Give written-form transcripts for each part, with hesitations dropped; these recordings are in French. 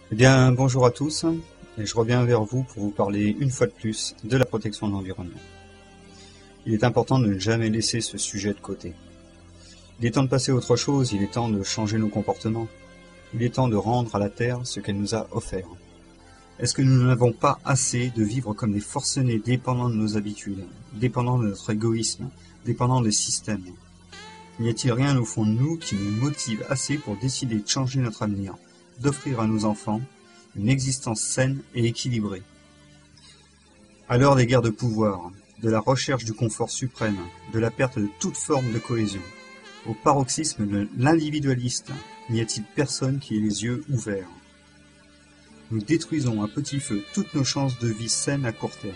Eh bien, bonjour à tous, et je reviens vers vous pour vous parler une fois de plus de la protection de l'environnement. Il est important de ne jamais laisser ce sujet de côté. Il est temps de passer à autre chose, il est temps de changer nos comportements. Il est temps de rendre à la Terre ce qu'elle nous a offert. Est-ce que nous n'avons pas assez de vivre comme des forcenés dépendants de nos habitudes, dépendants de notre égoïsme, dépendants des systèmes? N'y a-t-il rien au fond de nous qui nous motive assez pour décider de changer notre avenir, d'offrir à nos enfants une existence saine et équilibrée? À l'heure des guerres de pouvoir, de la recherche du confort suprême, de la perte de toute forme de cohésion, au paroxysme de l'individualiste, n'y a-t-il personne qui ait les yeux ouverts? Nous détruisons à petit feu toutes nos chances de vie saine à court terme.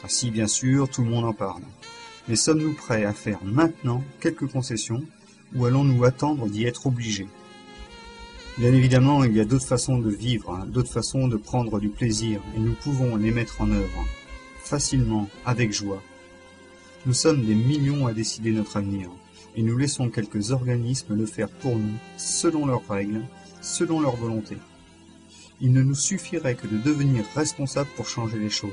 Ah si, bien sûr, tout le monde en parle. Mais sommes-nous prêts à faire maintenant quelques concessions, ou allons-nous attendre d'y être obligés? Bien évidemment, il y a d'autres façons de vivre, d'autres façons de prendre du plaisir, et nous pouvons les mettre en œuvre, facilement, avec joie. Nous sommes des millions à décider notre avenir, et nous laissons quelques organismes le faire pour nous, selon leurs règles, selon leur volonté. Il ne nous suffirait que de devenir responsables pour changer les choses.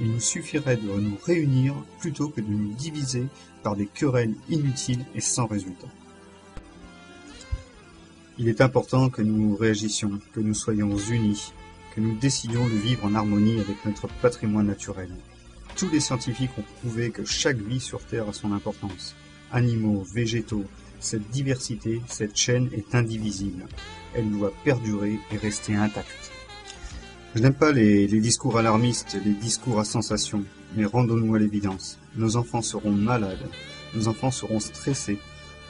Il nous suffirait de nous réunir plutôt que de nous diviser par des querelles inutiles et sans résultat. Il est important que nous réagissions, que nous soyons unis, que nous décidions de vivre en harmonie avec notre patrimoine naturel. Tous les scientifiques ont prouvé que chaque vie sur Terre a son importance. Animaux, végétaux, cette diversité, cette chaîne est indivisible. Elle doit perdurer et rester intacte. Je n'aime pas les discours alarmistes, les discours à sensation, mais rendons-nous à l'évidence. Nos enfants seront malades, nos enfants seront stressés,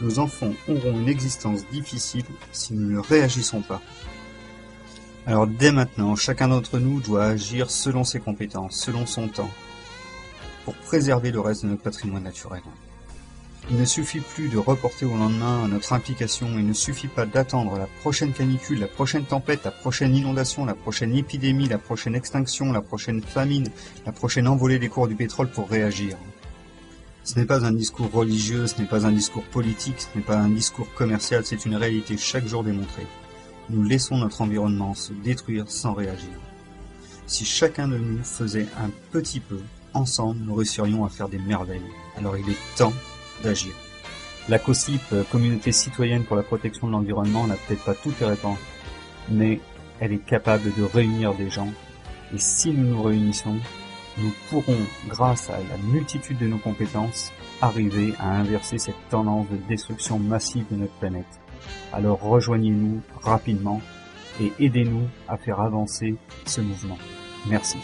nos enfants auront une existence difficile si nous ne réagissons pas. Alors dès maintenant, chacun d'entre nous doit agir selon ses compétences, selon son temps, pour préserver le reste de notre patrimoine naturel. Il ne suffit plus de reporter au lendemain notre implication, il ne suffit pas d'attendre la prochaine canicule, la prochaine tempête, la prochaine inondation, la prochaine épidémie, la prochaine extinction, la prochaine famine, la prochaine envolée des cours du pétrole pour réagir. Ce n'est pas un discours religieux, ce n'est pas un discours politique, ce n'est pas un discours commercial, c'est une réalité chaque jour démontrée. Nous laissons notre environnement se détruire sans réagir. Si chacun de nous faisait un petit peu, ensemble, nous réussirions à faire des merveilles. Alors il est temps d'agir. La COCIP, Communauté citoyenne pour la protection de l'environnement, n'a peut-être pas toutes les réponses, mais elle est capable de réunir des gens. Et si nous nous réunissons, nous pourrons, grâce à la multitude de nos compétences, arriver à inverser cette tendance de destruction massive de notre planète. Alors rejoignez-nous rapidement et aidez-nous à faire avancer ce mouvement. Merci.